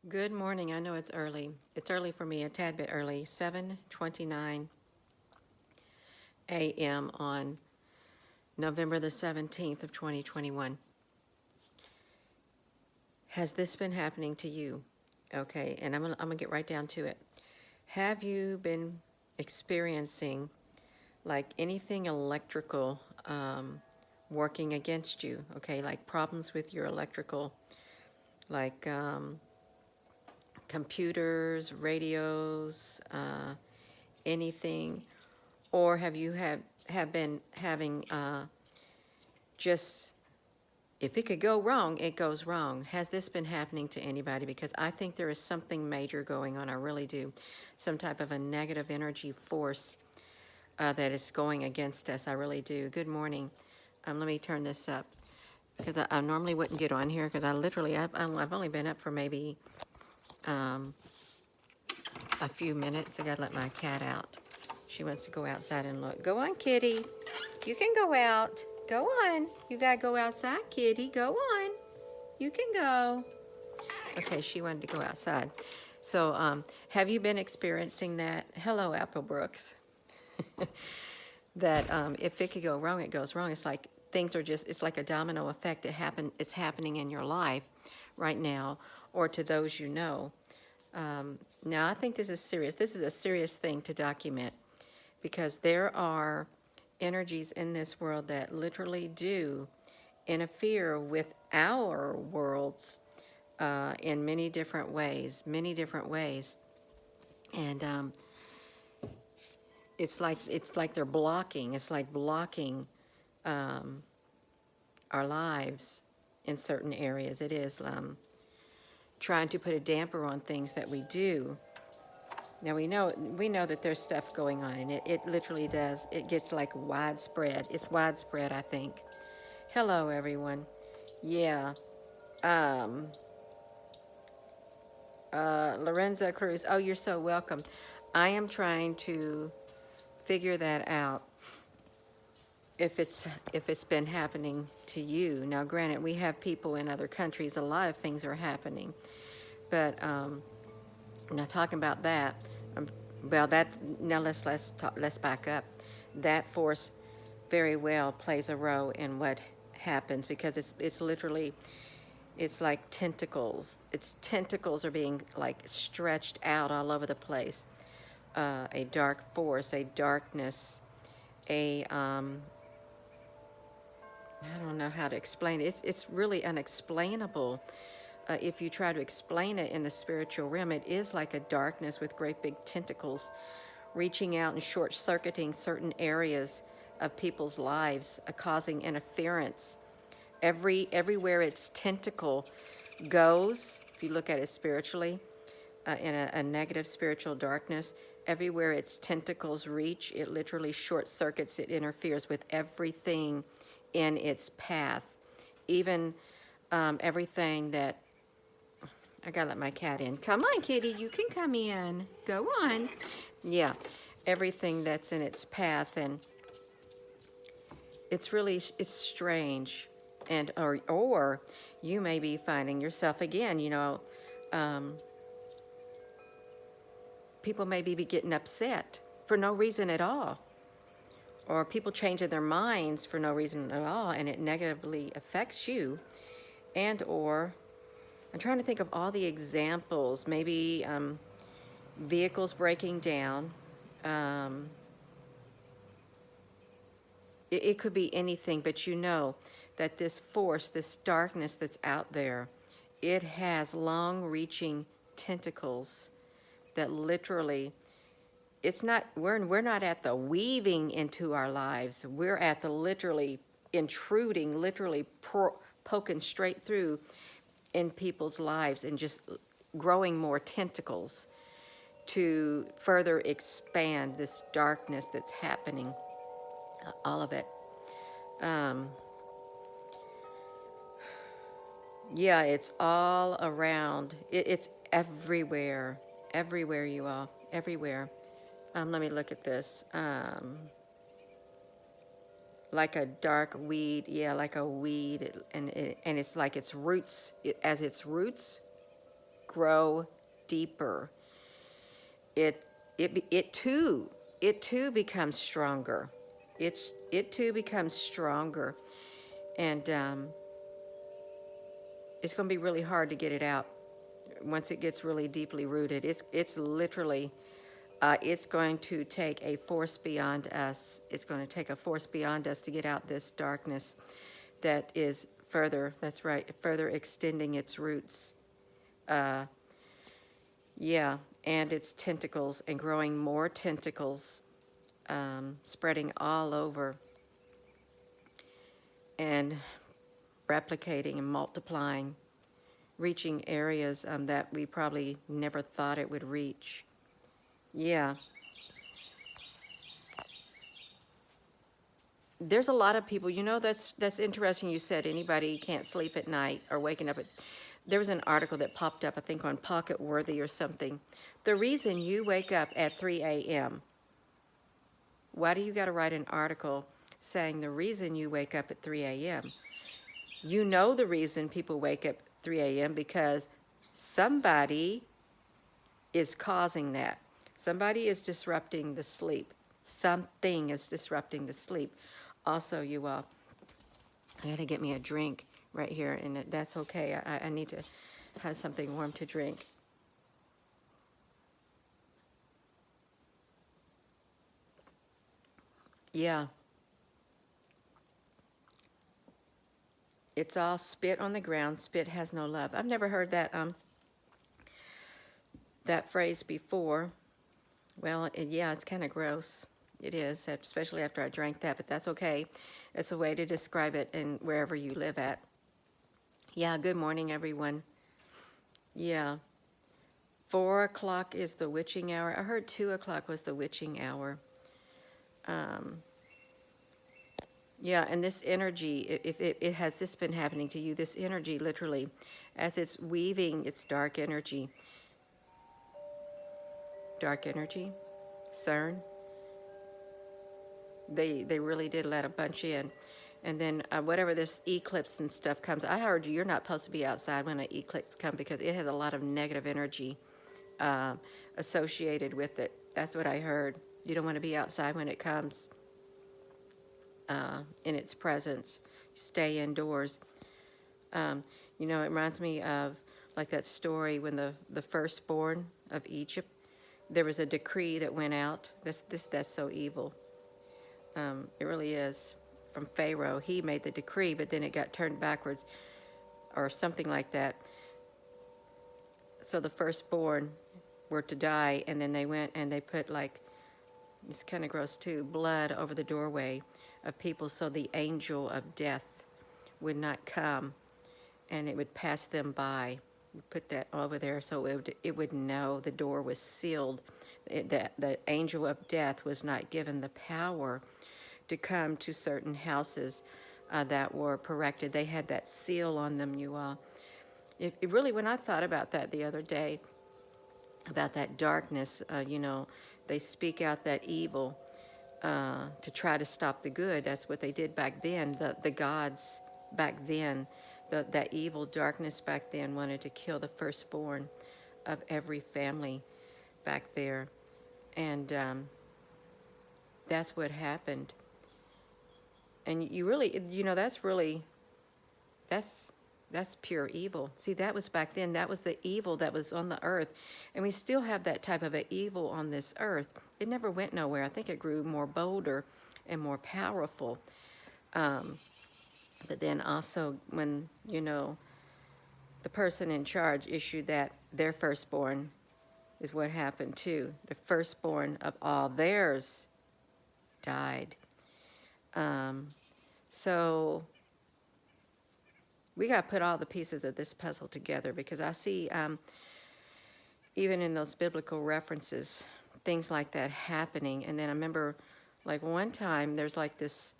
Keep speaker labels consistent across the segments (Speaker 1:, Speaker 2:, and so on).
Speaker 1: Good morning. I know it's early. It's early for me, a tad bit early. 7:29 a.m. on November the 17th of 2021. Has this been happening to you? Okay, and I'm gonna get right down to it. Have you been experiencing like anything electrical working against you? Okay, like problems with your electrical, like computers, radios, anything, or have been having just if it could go wrong, it goes wrong. Has this been happening to anybody? Because I think there is something major going on. I really do. Some type of a negative energy force that is going against us. I really do. Good morning. Let me turn this up because I normally wouldn't get on here because I've only been up for maybe um, a few minutes. I gotta let my cat out. She wants to go outside and look. Go on, kitty. You can go out. Go on. You gotta go outside, kitty. Go on. You can go. Okay, she wanted to go outside. So, have you been experiencing that? Hello, Apple Brooks. That if it could go wrong, it goes wrong. It's like things are just, it's like a domino effect. It's happening in your life right now or to those you know. Now, I think this is serious. This is a serious thing to document because there are energies in this world that literally do interfere with our worlds in many different ways, and it's like they're blocking. It's like blocking um, our lives in certain areas. It is trying to put a damper on things that we do. Now we know that there's stuff going on, and it literally does. It gets like widespread. It's widespread, I think. Hello, everyone. Yeah. Um, Lorenza Cruz. Oh, you're so welcome. I am trying to figure that out if it's been happening to you. Now, granted, we have people in other countries. A lot of things are happening, but I'm not talking about that. Um, well, that now let's back up. That force very well plays a role in what happens because it's literally it's like tentacles. Its tentacles are being like stretched out all over the place. A dark force, a darkness, a I don't know how to explain it. It's really unexplainable. If you try to explain it in the spiritual realm, it is like a darkness with great big tentacles reaching out and short circuiting certain areas of people's lives, causing interference. Everywhere its tentacle goes, if you look at it spiritually, in a negative spiritual darkness, everywhere its tentacles reach, it literally short circuits, it interferes with everything in its path. Even everything that, I gotta let my cat in. Come on, kitty, you can come in. Go on. Yeah, everything that's in its path, and it's strange, and or you may be finding yourself again. Um, people may be getting upset for no reason at all, or people changing their minds for no reason at all, and it negatively affects you. And or I'm trying to think of all the examples. Maybe vehicles breaking down. Um, it could be anything, but you know that this force, this darkness that's out there, it has long-reaching tentacles that literally, it's not, we're not at the weaving into our lives. We're at the literally intruding, literally poking straight through in people's lives and just growing more tentacles to further expand this darkness that's happening, all of it. Um, yeah, it's all around. It's everywhere, everywhere you are, everywhere. Let me look at this. Like a dark weed, yeah, like a weed, and it's like its roots, as its roots grow deeper. It it too becomes stronger. It too becomes stronger, and it's going to be really hard to get it out once it gets really deeply rooted. It's literally it's going to take a force beyond us. It's going to take a force beyond us to get out this darkness that is further. That's right, further extending its roots. Yeah, and its tentacles and growing more tentacles, spreading all over and replicating and multiplying, reaching areas that we probably never thought it would reach. Yeah. There's a lot of people, that's interesting you said anybody can't sleep at night or waking up at, there was an article that popped up, I think on Pocket Worthy or something. The reason you wake up at 3 a.m., why do you got to write an article saying the reason you wake up at 3 a.m.? You know the reason people wake up 3 a.m. because somebody is causing that. Somebody is disrupting the sleep. Something is disrupting the sleep. Also, you all, I got to get me a drink right here, and that's okay. I need to have something warm to drink. Yeah. It's all spit on the ground. Spit has no love. I've never heard that phrase before. Well, yeah, it's kind of gross. It is, especially after I drank that, but that's okay. It's a way to describe it in wherever you live at. Yeah, good morning, everyone. Yeah. 4 o'clock is the witching hour. I heard 2 o'clock was the witching hour. Yeah, and this energy, if it has this been happening to you, this energy literally, as it's weaving its dark energy, CERN, they really did let a bunch in. And then whatever this eclipse and stuff comes, I heard you're not supposed to be outside when an eclipse comes because it has a lot of negative energy associated with it. That's what I heard. You don't want to be outside when it comes in its presence. Stay indoors. It reminds me of like that story when the firstborn of Egypt, there was a decree that went out. That's so evil. It really is. From Pharaoh, he made the decree, but then it got turned backwards or something like that. So the firstborn were to die, and then they went and they put like, it's kind of gross too, blood over the doorway of people so the angel of death would not come and it would pass them by. You put that over there so it would know the door was sealed. The angel of death was not given the power to come to certain houses that were corrected. They had that seal on them, you all. It really, when I thought about that the other day, about that darkness, they speak out that evil to try to stop the good. That's what they did back then. The gods back then, that evil darkness back then wanted to kill the firstborn of every family back there. And that's what happened. And you really, that's pure evil. See, that was back then. That was the evil that was on the earth. And we still have that type of an evil on this earth. It never went nowhere. I think it grew more bolder and more powerful. But then also when, the person in charge issued that, their firstborn is what happened too. The firstborn of all theirs died. So we got to put all the pieces of this puzzle together because I see, even in those biblical references, things like that happening. And then I remember, like one time, there's like this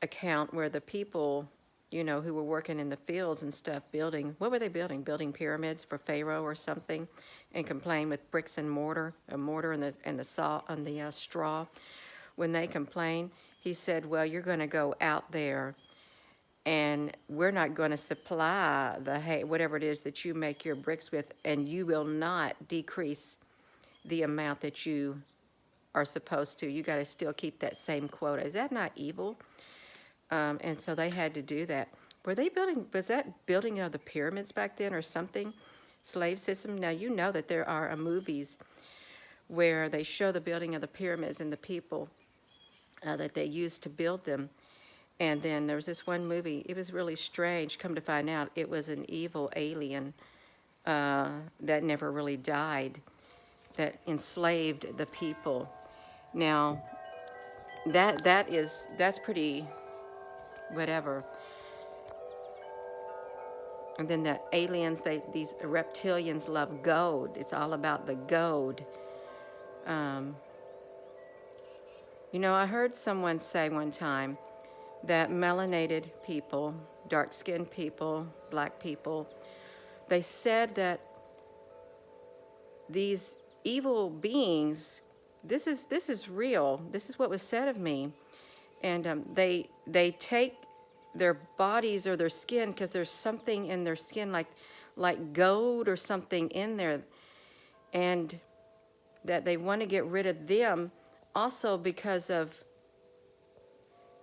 Speaker 1: account where the people, who were working in the fields and stuff, building, what were they building? Building pyramids for Pharaoh or something, and complained with bricks and mortar, a mortar and the saw on the straw. When they complained, he said, well, you're going to go out there and we're not going to supply the whatever it is that you make your bricks with, and you will not decrease the amount that you are supposed to. You got to still keep that same quota. Is that not evil? And so they had to do that. Were they building, was that building of the pyramids back then or something? Slave system? Now, you know that there are movies where they show the building of the pyramids and the people that they used to build them. And then there was this one movie, it was really strange. Come to find out, it was an evil alien that never really died, that enslaved the people. Now, that's pretty whatever. And then the aliens, these reptilians love gold. It's all about the gold. Um, I heard someone say one time that melanated people, dark-skinned people, black people, they said that these evil beings, this is real. This is what was said of me. And they take their bodies or their skin, because there's something in their skin like gold or something in there, and that they want to get rid of them also because of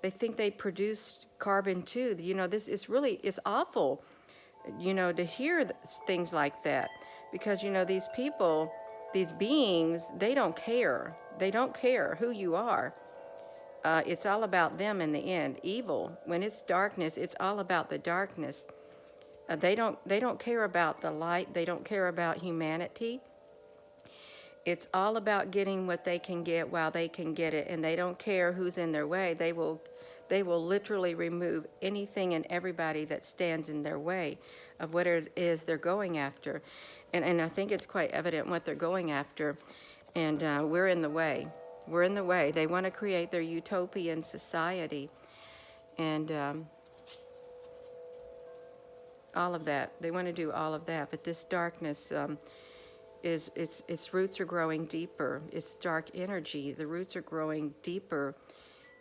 Speaker 1: they think they produced carbon too. This is really, it's awful, to hear things like that, because these people, these beings, they don't care. They don't care who you are. It's all about them in the end. Evil, when it's darkness, it's all about the darkness. They don't care about the light. They don't care about humanity. It's all about getting what they can get while they can get it, and they don't care who's in their way. They will literally remove anything and everybody that stands in their way of what it is they're going after. And I think it's quite evident what they're going after, and we're in the way. We're in the way. They want to create their utopian society, and all of that. They want to do all of that, but this darkness its roots are growing deeper. It's dark energy. The roots are growing deeper,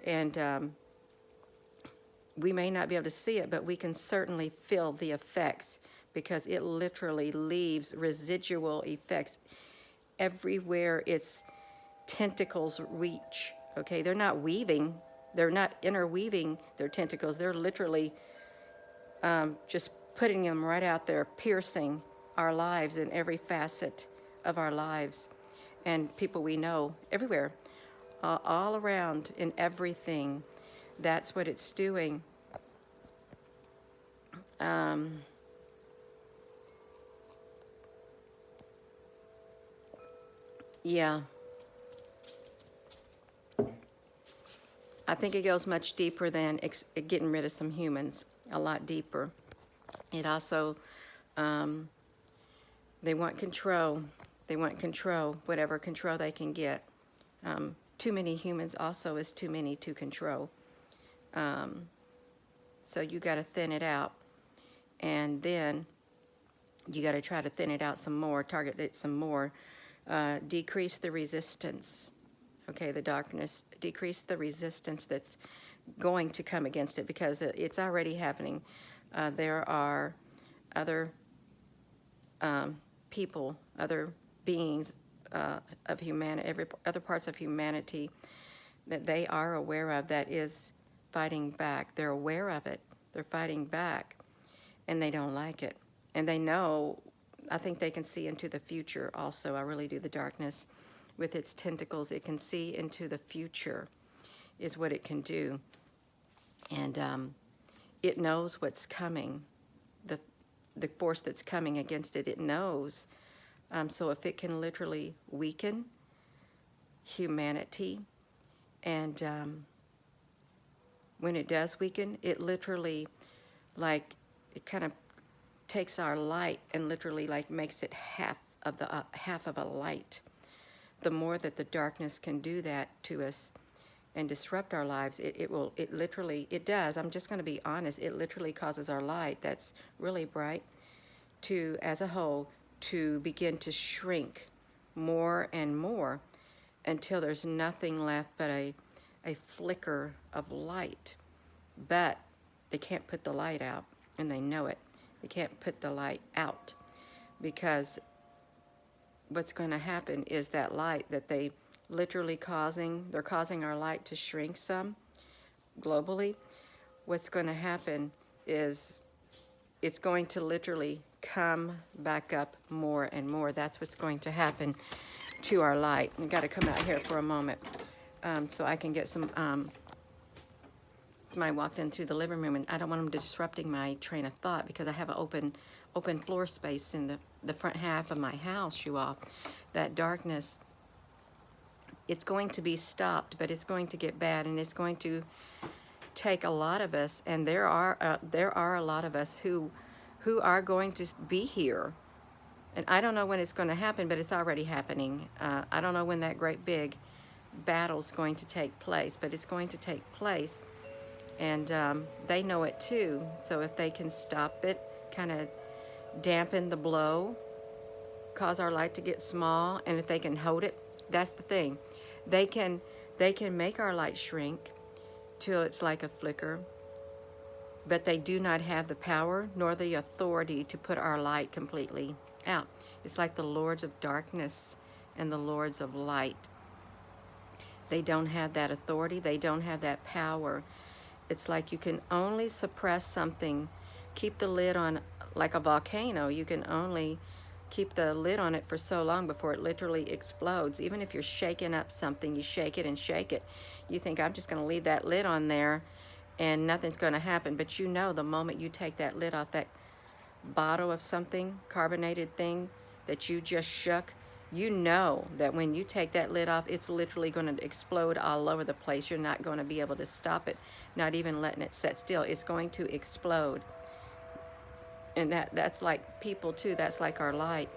Speaker 1: and we may not be able to see it, but we can certainly feel the effects, because it literally leaves residual effects everywhere its tentacles reach. Okay, they're not weaving. They're not interweaving their tentacles. They're literally just putting them right out there, piercing our lives in every facet of our lives, and people we know everywhere, all around in everything. That's what it's doing. Yeah, I think it goes much deeper than getting rid of some humans, a lot deeper. It also, they want control. They want control, whatever control they can get. Too many humans also is too many to control. So you got to thin it out. And then you got to try to thin it out some more, target it some more, decrease the resistance. Okay, the darkness, decrease the resistance that's going to come against it, because it's already happening. There are other people, other beings of humanity, other parts of humanity that they are aware of that is fighting back. They're aware of it. They're fighting back, and they don't like it. And they know, I think they can see into the future also. I really do. The darkness with its tentacles, it can see into the future is what it can do. And it knows what's coming, the force that's coming against it, it knows. So if it can literally weaken humanity, and when it does weaken, it literally, like, it kind of takes our light and literally like makes it half of a light. The more that the darkness can do that to us and disrupt our lives, it literally does. I'm just going to be honest. It literally causes our light that's really bright to, as a whole, to begin to shrink more and more until there's nothing left but a flicker of light. But they can't put the light out, and they know it. They can't put the light out, because what's going to happen is that light that they literally they're causing our light to shrink some globally. What's going to happen is it's going to literally come back up more and more. That's what's going to happen to our light. I've got to come out here for a moment so I can get some. Somebody walked into the living room, and I don't want them disrupting my train of thought, because I have an open floor space in the front half of my house, you all. That darkness, it's going to be stopped, but it's going to get bad, and it's going to take a lot of us, and there are a lot of us who are going to be here. And I don't know when it's going to happen, but it's already happening. I don't know when that great big battle's going to take place, but it's going to take place. And they know it too. So if they can stop it, kind of dampen the blow, cause our light to get small, and if they can hold it, that's the thing. They can make our light shrink till it's like a flicker, but they do not have the power nor the authority to put our light completely out. It's like the lords of darkness and the lords of light. They don't have that authority. They don't have that power. It's like you can only suppress something, keep the lid on, like a volcano. You can only keep the lid on it for so long before it literally explodes. Even if you're shaking up something, you shake it and shake it. You think, I'm just going to leave that lid on there and nothing's going to happen. But you know, the moment you take that lid off that bottle of something, carbonated thing that you just shook, you know that when you take that lid off, it's literally going to explode all over the place. You're not going to be able to stop it, not even letting it set still. It's going to explode. And that's like people too. That's like our light.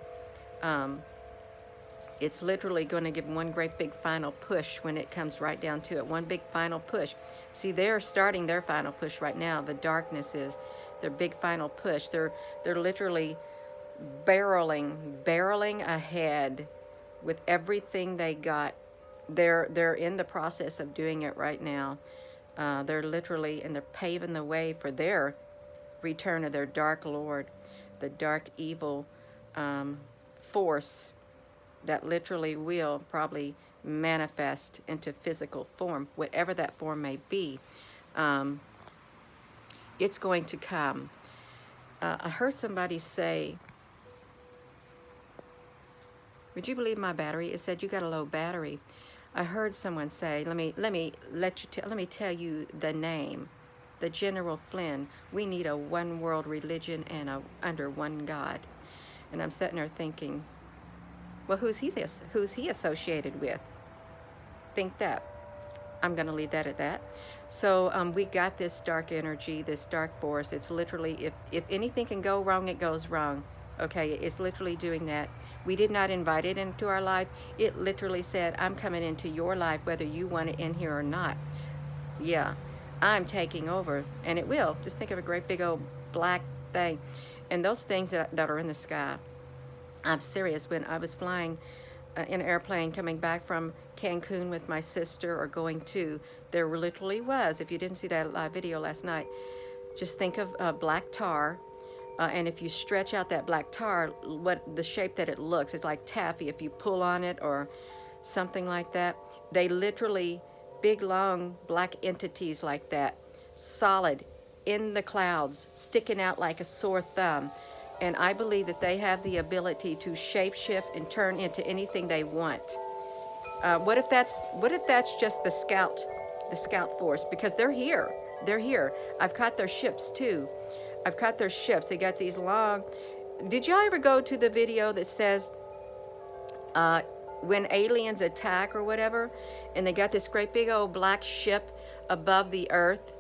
Speaker 1: It's literally going to give one great big final push when it comes right down to it. One big final push. See, they're starting their final push right now. The darkness is their big final push. They're literally barreling ahead with everything they got. They're in the process of doing it right now. They're literally, and they're paving the way for their return of their dark lord, the dark evil force that literally will probably manifest into physical form, whatever that form may be. It's going to come. I heard somebody say, would you believe my battery? It said you got a low battery. I heard someone say, let me tell you the name, the General Flynn. We need a one world religion and under one God. And I'm sitting there thinking, well, who's he associated with? Think that. I'm going to leave that at that. So we got this dark energy, this dark force. It's literally, if anything can go wrong, it goes wrong. Okay, it's literally doing that. We did not invite it into our life. It literally said, I'm coming into your life whether you want it in here or not. Yeah, I'm taking over. And it will. Just think of a great big old black thing. And those things that are in the sky. I'm serious. When I was flying in an airplane coming back from Cancun with my sister, or going to, there literally was, if you didn't see that live video last night, just think of black tar. And if you stretch out that black tar, what the shape that it looks, it's like taffy if you pull on it or something like that. They literally, big long black entities like that, solid in the clouds, sticking out like a sore thumb. And I believe that they have the ability to shapeshift and turn into anything they want. What if that's just the scout force? Because they're here. They're here. I've caught their ships too. I've caught their ships. They got these long. Did y'all ever go to the video that says when aliens attack or whatever, and they got this great big old black ship above the earth,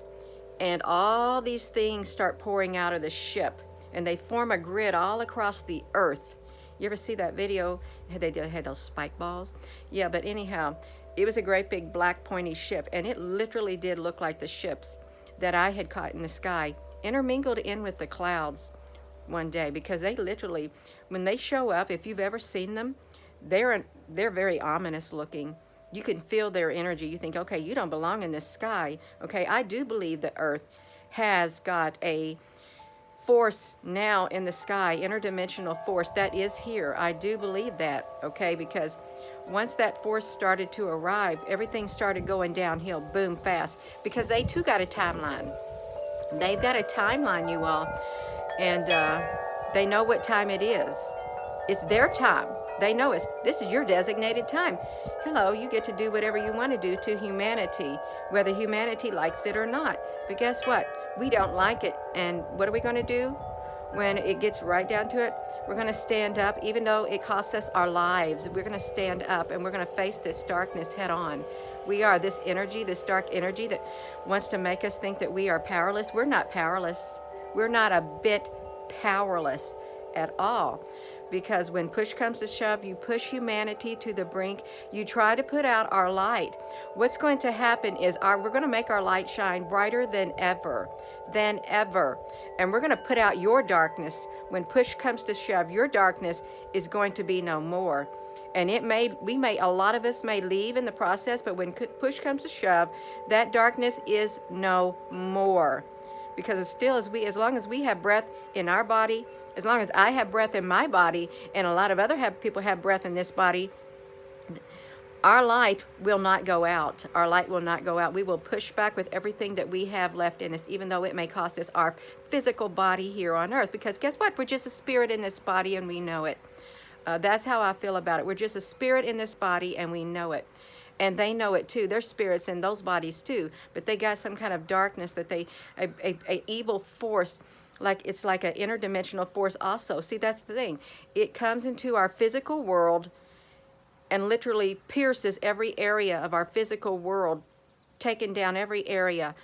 Speaker 1: and all these things start pouring out of the ship, and they form a grid all across the earth. You ever see that video? They had those spike balls. Yeah, but anyhow, it was a great big black pointy ship, and it literally did look like the ships that I had caught in the sky, intermingled in with the clouds one day, because they literally, when they show up, if you've ever seen them, they're very ominous looking. You can feel their energy. You think, okay, you don't belong in this sky. Okay, I do believe the earth has got a force now in the sky, interdimensional force that is here. I do believe that, okay, because once that force started to arrive, everything started going downhill, boom, fast, because they too got a timeline. They've got a timeline, you all, and they know what time it is. It's their time. They know this is your designated time. Hello, you get to do whatever you want to do to humanity, whether humanity likes it or not. But guess what? We don't like it. And what are we going to do when it gets right down to it? We're going to stand up, even though it costs us our lives. We're going to stand up and we're going to face this darkness head on. We are this energy, this dark energy that wants to make us think that we are powerless. We're not powerless. We're not a bit powerless at all. Because when push comes to shove, you push humanity to the brink. You try to put out our light. What's going to happen is we're going to make our light shine brighter than ever. And we're going to put out your darkness. When push comes to shove, your darkness is going to be no more. And a lot of us may leave in the process, but when push comes to shove, that darkness is no more. Because as long as we have breath in our body, as long as I have breath in my body, and a lot of other people have breath in this body, our light will not go out. Our light will not go out. We will push back with everything that we have left in us, even though it may cost us our physical body here on earth. Because guess what? We're just a spirit in this body, and we know it. That's how I feel about it. We're just a spirit in this body, and we know it. And they know it too. They're spirits in those bodies too. But they got some kind of darkness that a evil force, it's like an interdimensional force also. See, that's the thing. It comes into our physical world and literally pierces every area of our physical world, taking down every area.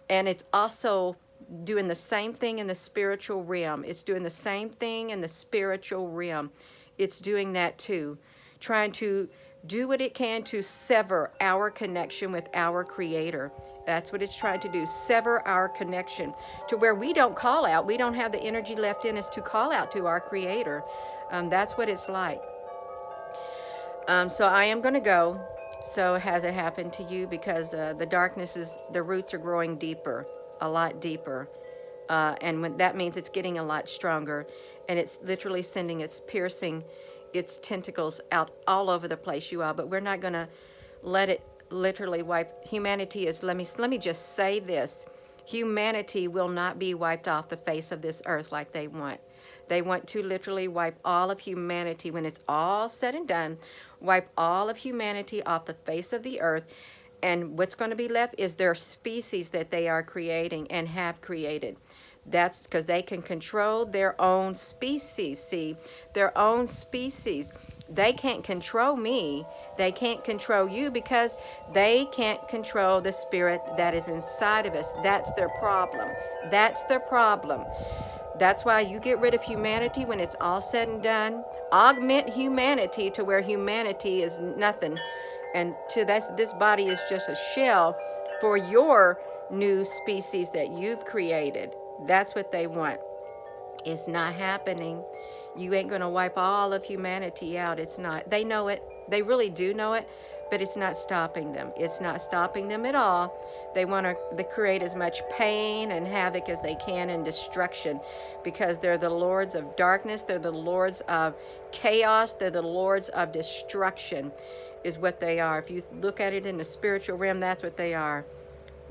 Speaker 1: And it's also doing the same thing in the spiritual realm. It's doing the same thing in the spiritual realm. It's doing that too. Trying to do what it can to sever our connection with our Creator. That's what it's trying to do. Sever our connection to where we don't call out. We don't have the energy left in us to call out to our Creator. That's what it's like. So I am going to go. So has it happened to you? Because the darkness the roots are growing deeper, a lot deeper. And that means it's getting a lot stronger. And it's literally piercing its tentacles out all over the place, you all. But we're not going to let it literally wipe. Humanity is, let me just say this. Humanity will not be wiped off the face of this earth like they want. They want to literally wipe all of humanity. When it's all said and done, wipe all of humanity off the face of the earth. And what's going to be left is their species that they are creating and have created. That's because they can control their own species, see? Their own species. They can't control me. They can't control you because they can't control the spirit that is inside of us. That's their problem. That's their problem. That's why you get rid of humanity when it's all said and done. Augment humanity to where humanity is nothing. And this body is just a shell for your new species that you've created. That's what they want. It's not happening. You ain't going to wipe all of humanity out. It's not. They know it. They really do know it, but it's not stopping them. It's not stopping them at all. They want to create as much pain and havoc as they can and destruction because they're the lords of darkness. They're the lords of chaos. They're the lords of destruction is what they are. If you look at it in the spiritual realm, that's what they are.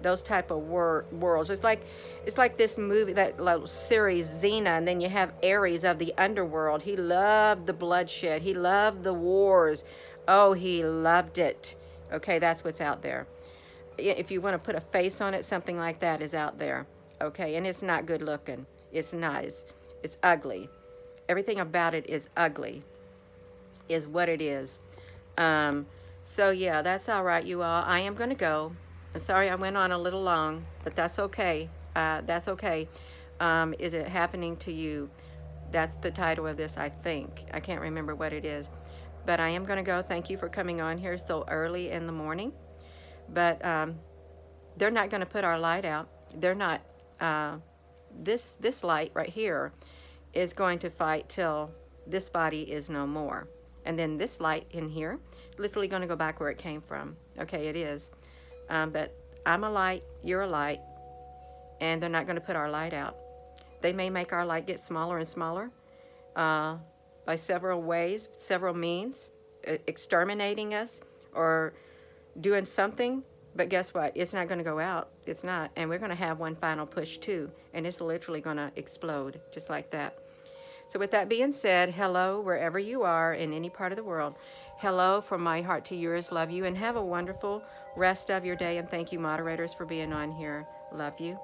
Speaker 1: Those type of worlds. It's like this movie, that little series Xena, and then you have Ares of the underworld. He loved the bloodshed. He loved the wars. Oh, he loved it. Okay, that's what's out there. If you want to put a face on it, something like that is out there. Okay, and it's not good looking. It's not. It's ugly. Everything about it is ugly, is what it is. So yeah, that's all right, you all. I am going to go. Sorry I went on a little long, but that's okay. That's okay. Is it happening to you? That's the title of this, I think. I can't remember what it is. But I am going to go. Thank you for coming on here so early in the morning. But they're not going to put our light out. They're not. This light right here is going to fight till this body is no more. And then this light in here, literally going to go back where it came from. Okay, it is. But I'm a light, you're a light, and they're not going to put our light out. They may make our light get smaller and smaller uh, by several ways, several means, exterminating us or doing something. But guess what? It's not going to go out. It's not. And we're going to have one final push too. And it's literally going to explode just like that. So with that being said, hello wherever you are in any part of the world. Hello from my heart to yours. Love you and have a wonderful rest of your day. And thank you, moderators, for being on here. Love you.